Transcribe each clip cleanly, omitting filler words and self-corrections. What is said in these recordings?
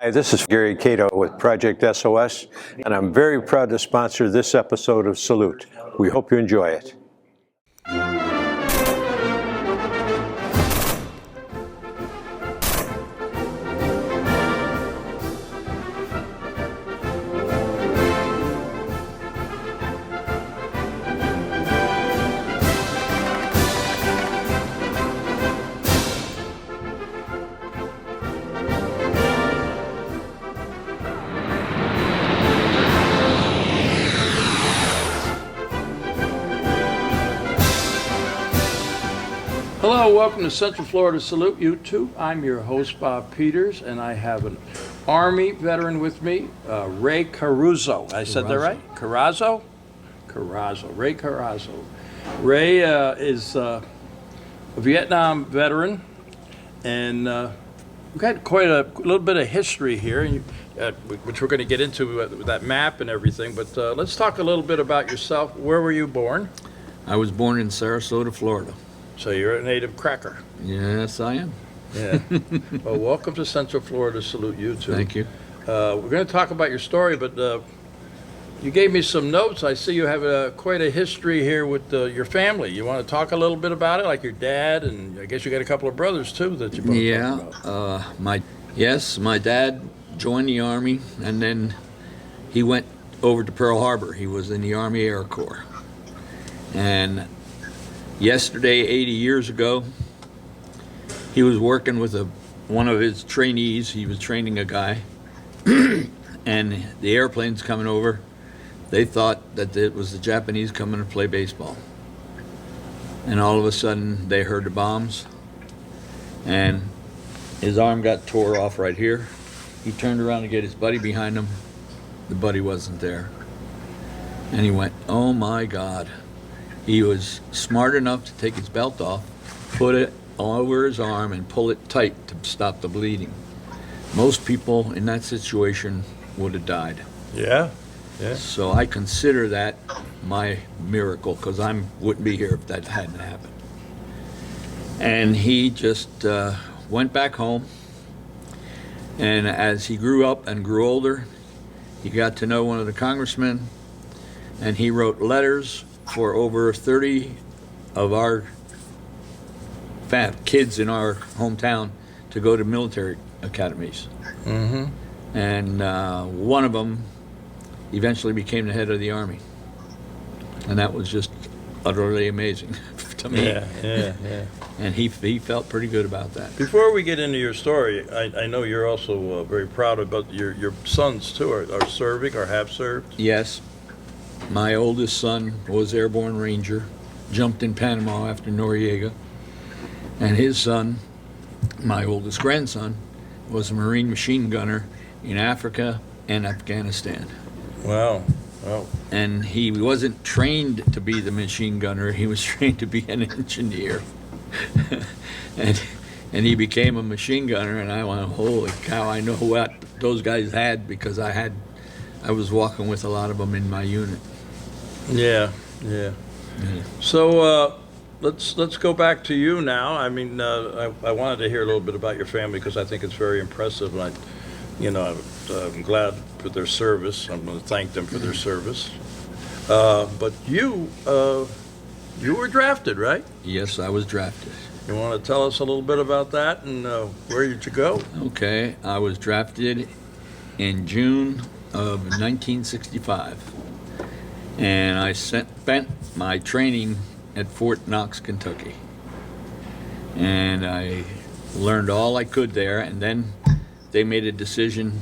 Hi, this is Gary Cato with Project SOS, and I'm very proud to sponsor this episode of Salute. We hope you enjoy it. Hello, welcome to Central Florida Salute YouTube. I'm your host, Bob Peters, and I have an Army veteran with me, Ray Carazo. I said that right? Carazo? Carazo. Ray Carazo. Ray is a Vietnam veteran, and we've got quite a little bit of history here, which we're going to get into with that map and everything. But let's talk a little bit about yourself. Where were you born? I was born in Sarasota, Florida. So you're a native cracker. Yes, I am. Yeah. Well, welcome to Central Florida Salute YouTube. Thank you. We're going to talk about your story, but you gave me some notes. I see you have quite a history here with your family. You want to talk a little bit about it, like your dad, and I guess you got a couple of brothers too that you both talk about. My dad joined the Army, and then he went over to Pearl Harbor. He was in the Army Air Corps. And yesterday, 80 years ago, he was working with one of his trainees. He was training a guy, and the airplane's coming over. They thought that it was the Japanese coming to play baseball. And all of a sudden, they heard the bombs, and his arm got tore off right here. He turned around to get his buddy behind him. The buddy wasn't there. And he went, "Oh my God." He was smart enough to take his belt off, put it over his arm, and pull it tight to stop the bleeding. Most people in that situation would have died. Yeah. Yeah. So I consider that my miracle, because I wouldn't be here if that hadn't happened. And he just went back home. And as he grew up and grew older, he got to know one of the congressmen, and he wrote letters for over 30 of our kids in our hometown to go to military academies. Mm-hmm. And one of them eventually became the head of the Army. And that was just utterly amazing to me. Yeah. And he felt pretty good about that. Before we get into your story, I know you're also very proud about your sons too, are serving or have served. Yes. My oldest son was Airborne Ranger, jumped in Panama after Noriega. And his son, my oldest grandson, was a Marine machine gunner in Africa and Afghanistan. Wow. And he wasn't trained to be the machine gunner, he was trained to be an engineer. and he became a machine gunner, and I went, holy cow, I know what those guys had, because I was walking with a lot of them in my unit. Yeah. So let's go back to you now. I mean, I wanted to hear a little bit about your family because I think it's very impressive, and I'm glad for their service. I'm going to thank them for their service. But you were drafted, right? Yes, I was drafted. You want to tell us a little bit about that and where did you go? Okay, I was drafted in June of 1965. And I spent my training at Fort Knox, Kentucky. And I learned all I could there, and then they made a decision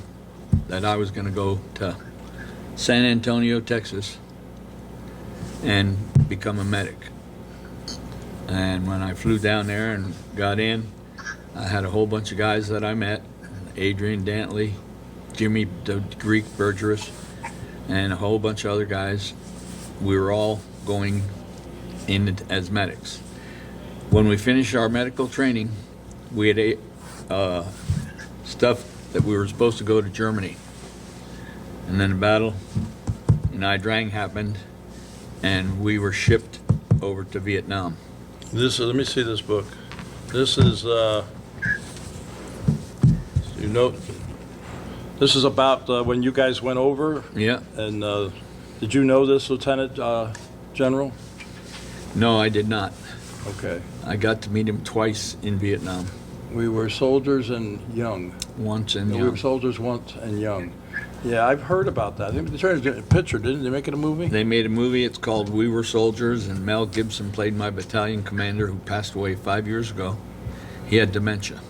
that I was going to go to San Antonio, Texas, and become a medic. And when I flew down there and got in, I had a whole bunch of guys that I met, Adrian Dantley, Jimmy the Greek Bergerus, and a whole bunch of other guys. We were all going in as medics. When we finished our medical training, we had stuff that we were supposed to go to Germany. And then the battle in Nha Trang happened, and we were shipped over to Vietnam. Let me see this book. This is, you know, This is about when you guys went over, Yeah. and did you know this, Lieutenant General? No, I did not. Okay. I got to meet him twice in Vietnam. We were soldiers and young. Once and We young. were soldiers once and young. Yeah, I've heard about that. I think they tried to get a picture, didn't they? Make it a movie? They made a movie. It's called We Were Soldiers, and Mel Gibson played my battalion commander who passed away 5 years ago. He had dementia.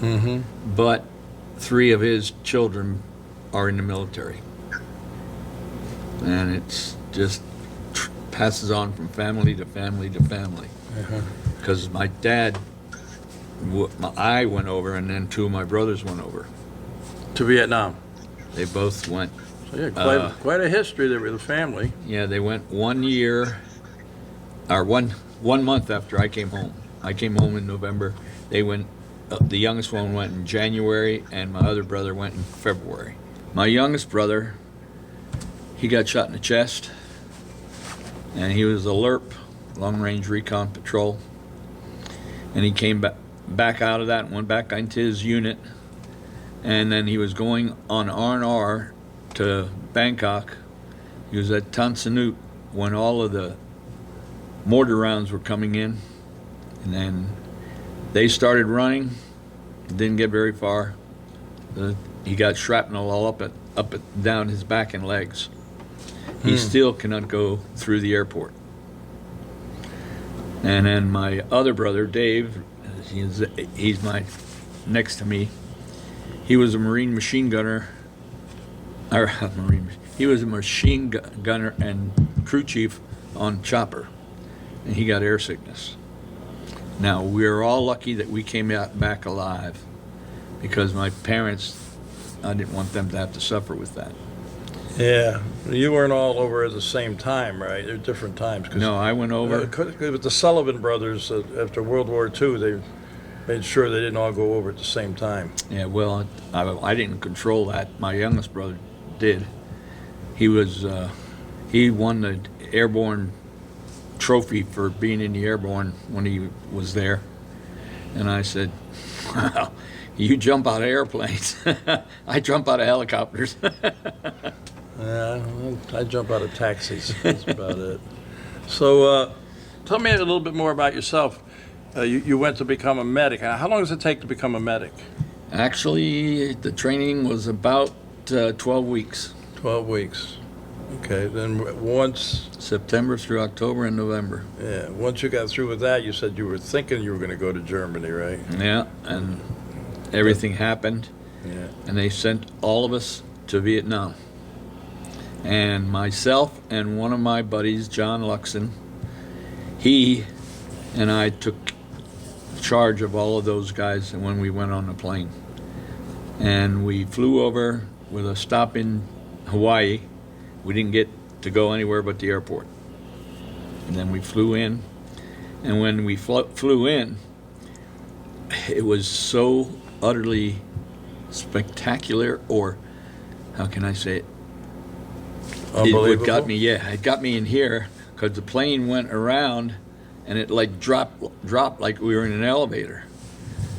Mm-hmm. But 3 of his children are in the military. And it's just passes on from family to family to family. Because my dad, I went over, and then 2 of my brothers went over. To Vietnam. They both went. So yeah, quite a history there with the family. Yeah, they went 1 year, or one month after I came home. I came home in November. They went. The youngest one went in January, and my other brother went in February. My youngest brother, he got shot in the chest, and he was a LRP, Long Range Recon Patrol, and he came back out of that and went back into his unit, and then he was going on R&R to Bangkok. He was at Tan Son Nhut when all of the mortar rounds were coming in, and then they started running. Didn't get very far. He got shrapnel all up and down his back and legs. He still cannot go through the airport. And then my other brother, Dave, he's my next to me. He was a Marine machine gunner, he was a machine gunner and crew chief on Chopper, and he got air sickness. Now, we're all lucky that we came out back alive, because my parents, I didn't want them to have to suffer with that. Yeah, you weren't all over at the same time, right? They're different times. No, I went over. With the Sullivan brothers, after World War II, they made sure they didn't all go over at the same time. Yeah, well, I didn't control that. My youngest brother did. He won the airborne trophy for being in the airborne when he was there. And I said, well, you jump out of airplanes. I jump out of helicopters. Yeah, I jump out of taxis. That's about it. So tell me a little bit more about yourself. You went to become a medic. How long does it take to become a medic? Actually, the training was about 12 weeks. 12 weeks. Okay, then once... September through October and November. Yeah, once you got through with that, you said you were thinking you were going to go to Germany, right? Yeah, and everything happened. Yeah. And they sent all of us to Vietnam. And myself and one of my buddies, John Luxon, he and I took charge of all of those guys when we went on the plane. And we flew over with a stop in Hawaii. We didn't get to go anywhere but the airport. And then we flew in. And when we flew in, it was so utterly spectacular, or how can I say it? Unbelievable. It got me in here, because the plane went around and it like dropped like we were in an elevator.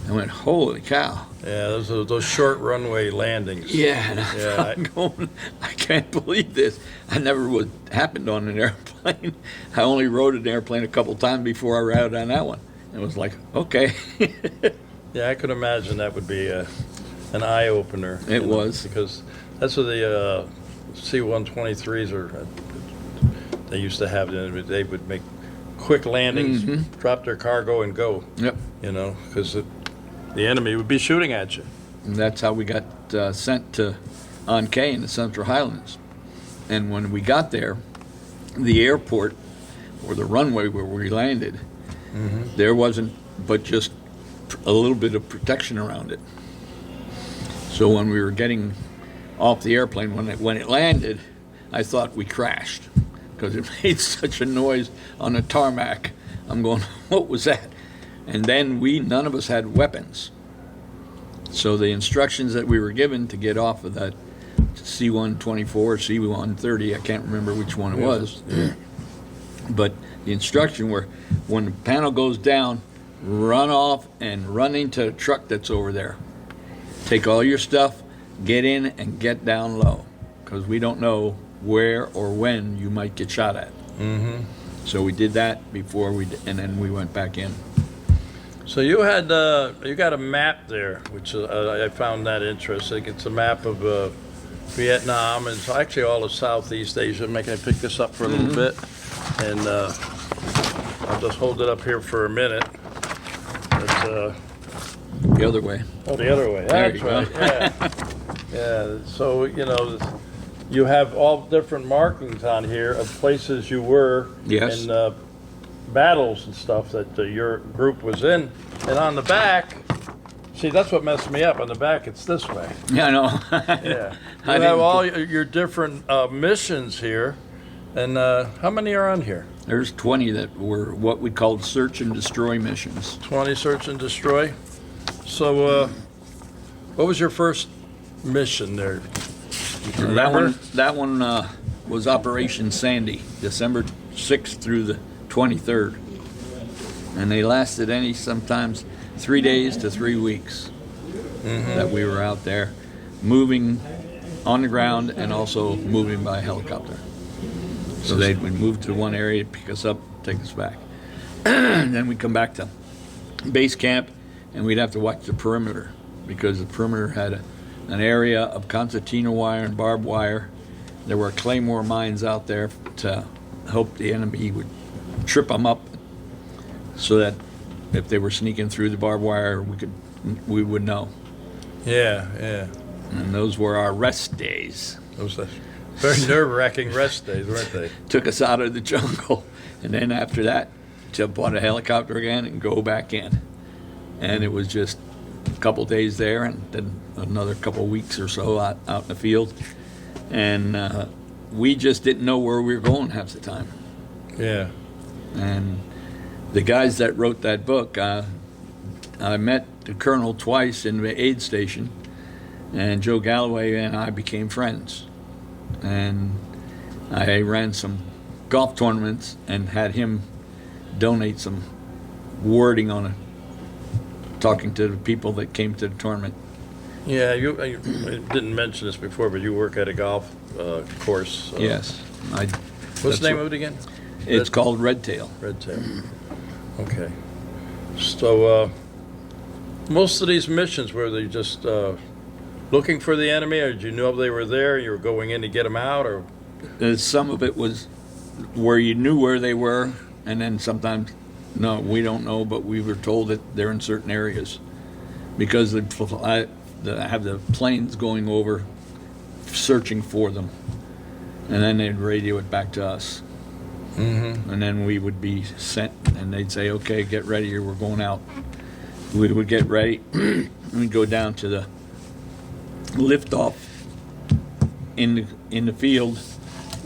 I went, holy cow. Yeah, those short runway landings. Yeah, and Yeah, I'm going, I can't believe this. I never happened on an airplane. I only rode an airplane a couple times before I rode on that one. It was like, okay. Yeah, I could imagine that would be an eye-opener. It was. Because that's what the C-123s are. They used to have. They would make quick landings, drop their cargo, and go. Yep. You know, because the enemy would be shooting at you. And that's how we got sent to An Khê in the Central Highlands. And when we got there, the airport, or the runway where we landed, there wasn't but just a little bit of protection around it. So when we were getting off the airplane, when it landed, I thought we crashed, because it made such a noise on the tarmac. I'm going, what was that? And then none of us had weapons. So the instructions that we were given to get off of that C-124, C-130, I can't remember which one it was, but the instruction were, when the panel goes down, run off and run into a truck that's over there. Take all your stuff, get in and get down low, because we don't know where or when you might get shot at. Mm-hmm. So we did that before and then we went back in. So you got a map there, which I found that interesting. It's a map of Vietnam and it's actually all of Southeast Asia. Can I pick this up for a little bit? And I'll just hold it up here for a minute. It's, The other way. oh, the other way. There That's you right. go. Yeah. Yeah. So, you have all different markings on here of places you were Yes. in battles and stuff that your group was in. And on the back, see, that's what messed me up. On the back, it's this way. Yeah, I know. Yeah. I You have didn't all your different missions here. And how many are on here? There's 20 that were what we called search and destroy missions. 20 search and destroy. So, what was your first mission there? You remember? That one was Operation Sandy, December 6th through the 23rd. And they lasted sometimes 3 days to 3 weeks that we were out there, moving on the ground and also moving by helicopter. So they would move to one area, pick us up, take us back. And then we'd come back to base camp, and we'd have to watch the perimeter, because the perimeter had an area of concertina wire and barbed wire. There were claymore mines out there to hope the enemy would trip them up, so that if they were sneaking through the barbed wire, we would know. Yeah, yeah. And those were our rest days. Those are very nerve-wracking rest days, weren't they? Took us out of the jungle, and then after that, jump on a helicopter again and go back in. And it was just a couple days there, and then another couple weeks or so out in the field. And we just didn't know where we were going half the time. Yeah. And the guys that wrote that book, I met the colonel twice in the aid station, and Joe Galloway and I became friends. And I ran some golf tournaments and had him donate some wording on it, talking to the people that came to the tournament. Yeah, you didn't mention this before, but you work at a golf course. Yes. What's the name of it again? It's called Red Tail. Red Tail. Okay. So, most of these missions, were they just looking for the enemy, or did you know they were there, you were going in to get them out, or? Some of it was where you knew where they were, and then sometimes, no, we don't know, but we were told that they're in certain areas, because I have the planes going over searching for them, and then they'd radio it back to us. Mm-hmm. And then we would be sent, and they'd say, okay, get ready, or we're going out. We would get ready, we'd go down to the liftoff in the field,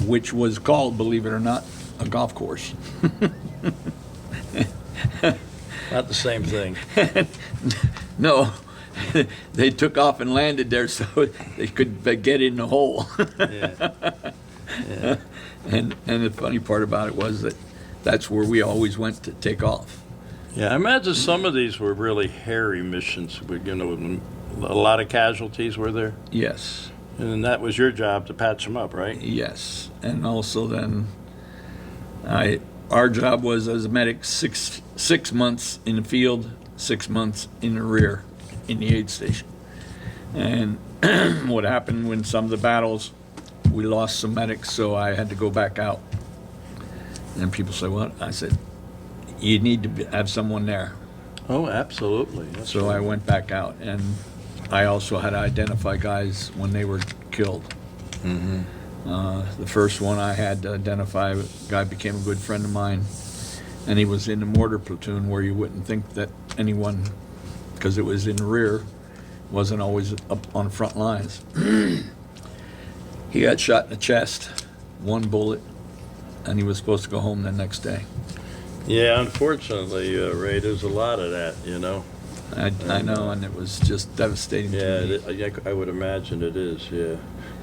which was called, believe it or not, a golf course. Not the same thing. No, they took off and landed there so they could get in the hole. Yeah. Yeah. And the funny part about it was that's where we always went to take off. Yeah, I imagine some of these were really hairy missions. A lot of casualties were there. Yes. And that was your job to patch them up, right? Yes. And also then our job was as a medic 6 months in the field, 6 months in the rear in the aid station. And what happened when some of the battles, we lost some medics, so I had to go back out. And people say, what? I said, you need to have someone there. Oh, absolutely. That's So right. I went back out, and I also had to identify guys when they were killed. Mm-hmm. The first one I had to identify, a guy became a good friend of mine, and he was in the mortar platoon, where you wouldn't think that anyone, because it was in the rear, wasn't always up on the front lines. He got shot in the chest, one bullet, and he was supposed to go home the next day. Yeah, unfortunately, Ray, there's a lot of that, you know. I know, and it was just devastating to me. I would imagine it is, yeah.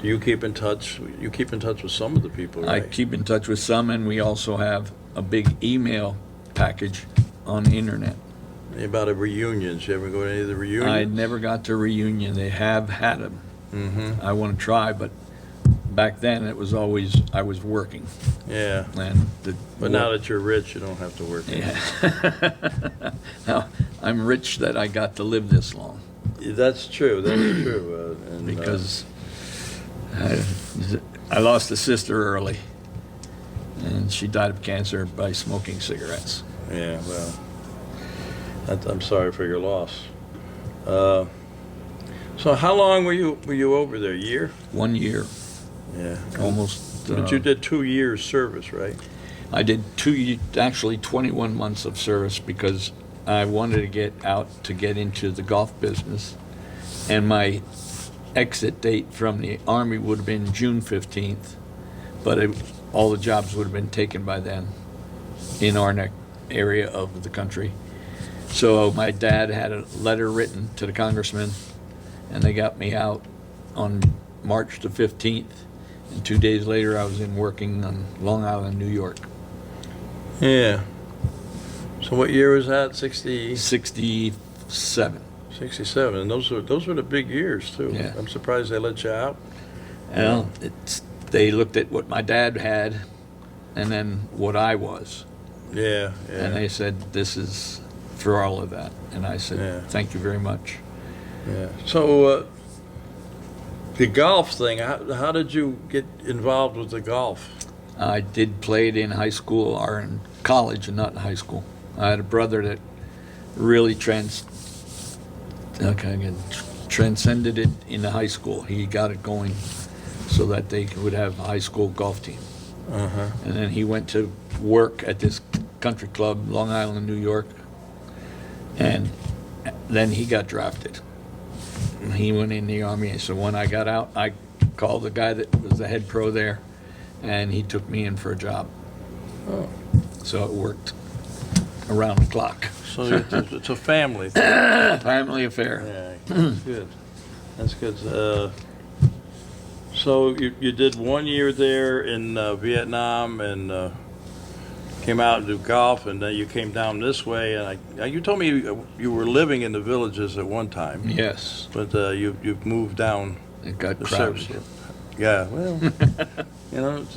Do you keep in touch? You keep in touch with some of the people, I right? keep in touch with some, and we also have a big email package on the internet. About the reunions. You ever go to any of the reunions? I never got to reunion. They have had them. I want to try, but back then it was always I was working. Yeah. And But now that you're rich, you don't have to work. yeah. Now, I'm rich that I got to live this long That's true. That's true. because I lost a sister early, and she died of cancer by smoking cigarettes. Yeah. Well, I'm sorry for your loss. So how long were you over there? A year? 1 year, Yeah. almost. But you did 2 years service, right? I did actually 21 months of service because I wanted to get out to get into the golf business, and my exit date from the Army would have been June 15th, but all the jobs would have been taken by then in our area of the country. So my dad had a letter written to the congressman, and they got me out on March the 15th, and 2 days later I was in working on Long Island, New York. Yeah. So what year was that? 60? 67. 67. And those were the big years too. Yeah. I'm surprised they let you out. Well, they looked at what my dad had and then what I was. Yeah. And they said, this is for all of that. And I said, Yeah. thank you very much. Yeah. So the golf thing, how did you get involved with the golf? I did play it in high school or in college and not in high school. I had a brother that really transcended it in the high school. He got it going so that they would have a high school golf team. Uh-huh. And then he went to work at this country club, Long Island, New York. And then he got drafted. And he went in the Army. So when I got out, I called the guy that was the head pro there, and he took me in for a job. Oh. So it worked around the clock. So it's a family thing. Family affair. Yeah, that's good. That's good. So you did 1 year there in Vietnam and came out to do golf, and then you came down this way. And you told me you were living in the villages at one time. Yes. But you've moved down. It got the crowded. service. Yeah, well,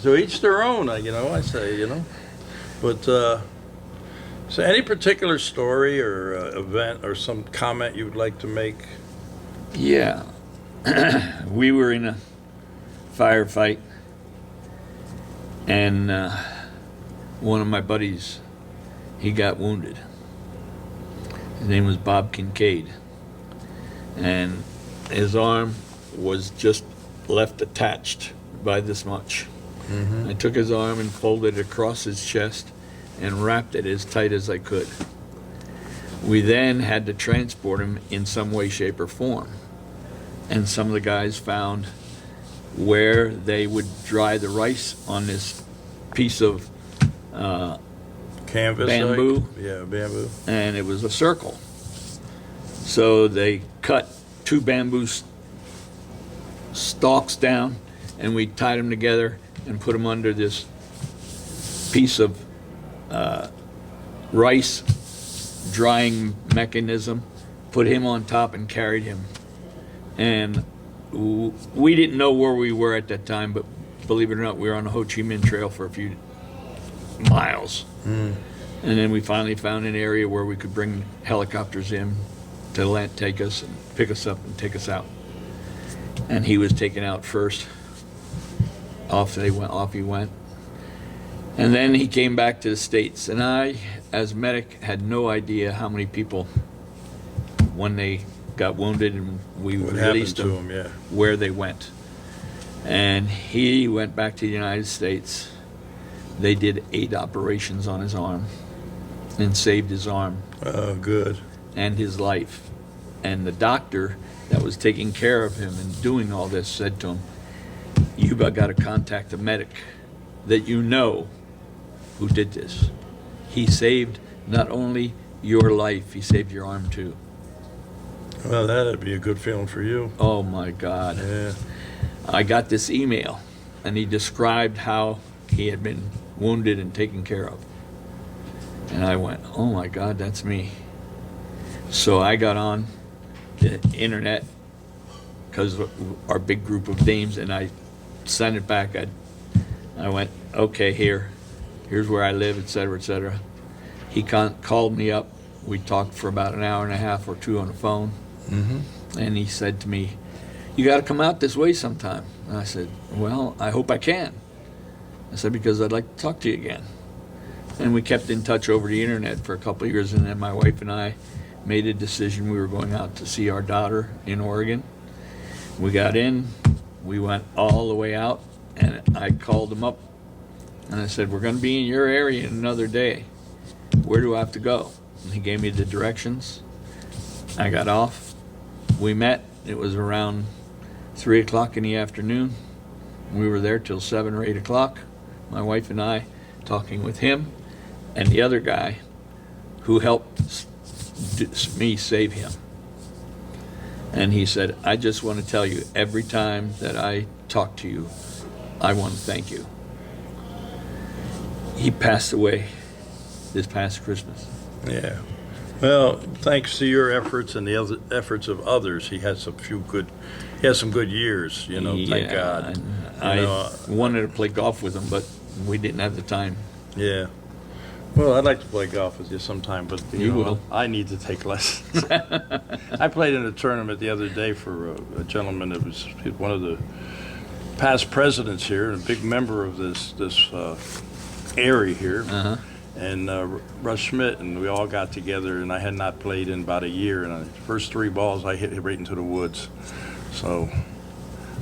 to each their own. I say. But so any particular story or event or some comment you would like to make? Yeah. We were in a firefight, and one of my buddies, he got wounded. His name was Bob Kincaid, and his arm was just left attached by this much. Mm-hmm. I took his arm and folded it across his chest and wrapped it as tight as I could. We then had to transport him in some way, shape, or form. And some of the guys found where they would dry the rice on this piece of Canvas. bamboo. Yeah, bamboo. And it was a circle. So they cut 2 bamboo stalks down, and we tied them together and put them under this piece of rice drying mechanism, put him on top and carried him. And we didn't know where we were at that time, but believe it or not, we were on the Ho Chi Minh Trail for a few miles. And then we finally found an area where we could bring helicopters in to take us and pick us up and take us out. And he was taken out first. Off he went. And then he came back to the States. And I, as medic, had no idea how many people, when they got wounded and we What released happened to them, him? Yeah. where they went. And he went back to the United States. They did 8 operations on his arm and saved his arm Oh, good. and his life. And the doctor that was taking care of him and doing all this said to him, "You've got to contact a medic that you know who did this. He saved not only your life, he saved your arm too." Well, that'd be a good feeling for you. Oh my God. Yeah. I got this email, and he described how he had been wounded and taken care of. And I went, oh my God, that's me. So I got on the internet because our big group of names, and I sent it back. I went, okay, here's where I live, et cetera, et cetera. He called me up. We talked for about an hour and a half or two on the phone. And he said to me, you got to come out this way sometime. And I said, well, I hope I can. I said, because I'd like to talk to you again. And we kept in touch over the internet for a couple of years, and then my wife and I made a decision we were going out to see our daughter in Oregon. We got in, we went all the way out, and I called him up, and I said, we're going to be in your area in another day. Where do I have to go? And he gave me the directions. I got off. We met. It was around 3 o'clock in the afternoon. We were there till 7 or 8 o'clock. My wife and I talking with him and the other guy who helped me save him. And he said, I just want to tell you, every time that I talk to you, I want to thank you. He passed away this past Christmas. Yeah. Well, thanks to your efforts and the other efforts of others, he has some good years, thank God. I wanted to play golf with him, but we didn't have the time. Yeah. Well, I'd like to play golf with you sometime, but You will. I need to take lessons. I played in a tournament the other day for a gentleman that was one of the past presidents here, and a big member of this area here. And Russ Schmidt, and we all got together, and I had not played in about a year, and the first 3 balls I hit right into the woods. So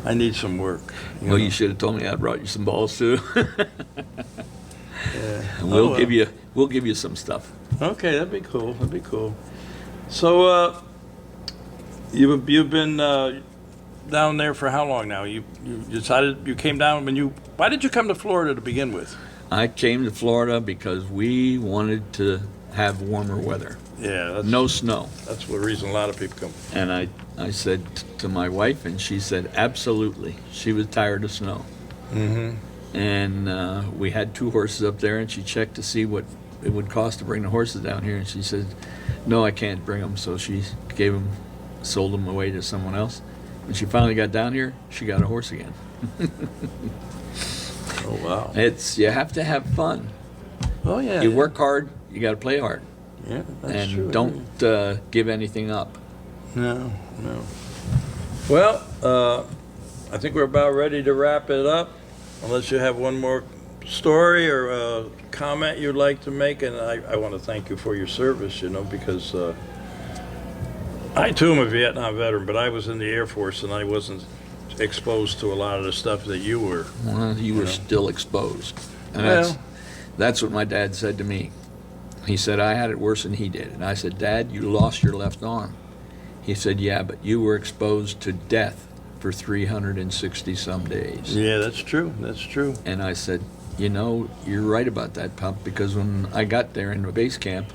I need some work. Well, you should have told me I brought you some balls too. Yeah. And we'll give you some stuff. Okay, that'd be cool. That'd be cool. So you've been down there for how long now? You decided you came down why did you come to Florida to begin with? I came to Florida because we wanted to have warmer weather. Yeah, No snow. that's the reason a lot of people come. And I said to my wife, and she said absolutely. She was tired of snow. And we had 2 horses up there, and she checked to see what it would cost to bring the horses down here, and she said, no, I can't bring them. So she sold them away to someone else. When she finally got down here, she got a horse again. Oh, wow. You have to have fun. Oh, yeah. You work hard, you got to play hard. Yeah, that's And true. don't give anything up. No. Well, I think we're about ready to wrap it up, unless you have one more story or comment you'd like to make. And I want to thank you for your service, because I, too, am a Vietnam veteran, but I was in the Air Force, and I wasn't exposed to a lot of the stuff that you were. Well, you were still exposed. And Well. that's what my dad said to me. He said, I had it worse than he did. And I said, Dad, you lost your left arm. He said, yeah, but you were exposed to death for 360 some days. Yeah, that's true. That's true. And I said, you're right about that, Pop, because when I got there in the base camp,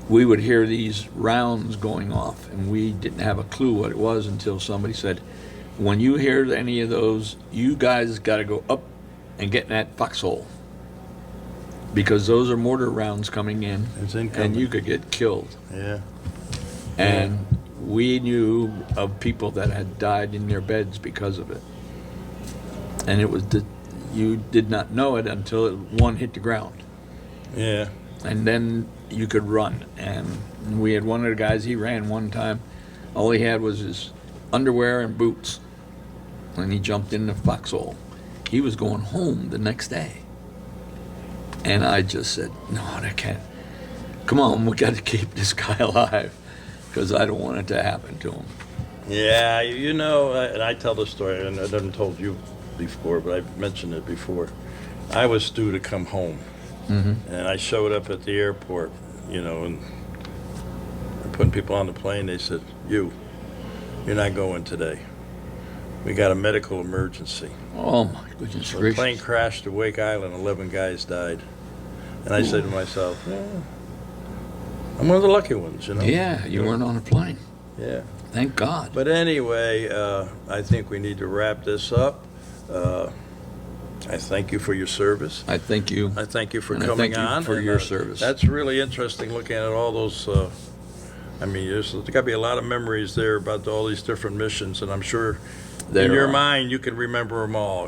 we would hear these rounds going off, and we didn't have a clue what it was until somebody said, when you hear any of those, you guys got to go up and get in that foxhole, because those are mortar rounds coming in, It's incoming. and you could get killed. Yeah. And we knew of people that had died in their beds because of it. And it was you did not know it until one hit the ground. Yeah. And then you could run. And we had one of the guys, he ran one time. All he had was his underwear and boots. And he jumped in the foxhole. He was going home the next day. And I just said, no, I can't. Come on, we got to keep this guy alive, because I don't want it to happen to him. Yeah, and I tell this story, and I haven't told you before, but I've mentioned it before. I was due to come home, and I showed up at the airport, and putting people on the plane. They said, you're not going today. We got a medical emergency. Oh, my goodness The gracious. plane crashed at Wake Island, 11 guys died. And I said to myself, I'm one of the lucky ones, Yeah, you weren't on a plane. Yeah. Thank God. But anyway, I think we need to wrap this up. I thank you for your service. I thank you. I thank you for And I coming thank you on. for and, your service. That's really interesting, looking at all those I mean, there's got to be a lot of memories there about all these different missions, and I'm sure There in your are. mind you can remember them all,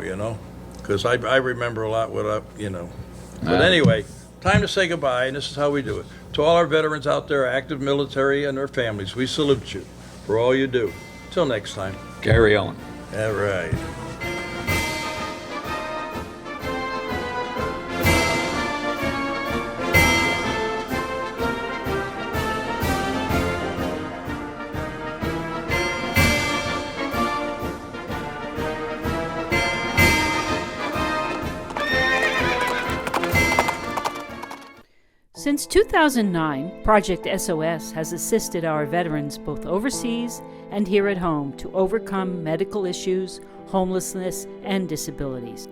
because I remember a lot But anyway, time to say goodbye, and this is how we do it. To all our veterans out there, active military and their families, we salute you for all you do. Till next time. Carry on. All right. Since 2009, Project SOS has assisted our veterans both overseas and here at home to overcome medical issues, homelessness, and disabilities.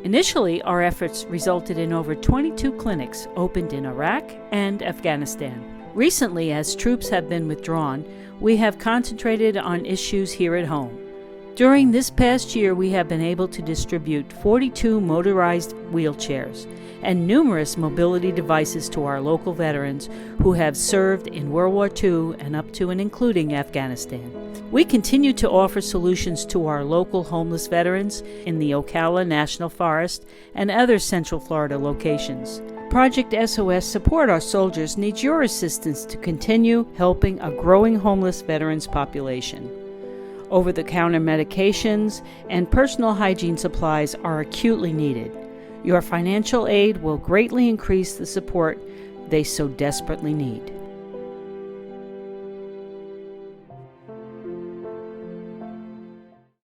Initially, our efforts resulted in over 22 clinics opened in Iraq and Afghanistan. Recently, as troops have been withdrawn, we have concentrated on issues here at home. During this past year, we have been able to distribute 42 motorized wheelchairs and numerous mobility devices to our local veterans who have served in World War II and up to and including Afghanistan. We continue to offer solutions to our local homeless veterans in the Ocala National Forest and other Central Florida locations. Project SOS Support Our Soldiers needs your assistance to continue helping a growing homeless veterans population. Over-the-counter medications and personal hygiene supplies are acutely needed. Your financial aid will greatly increase the support they so desperately need.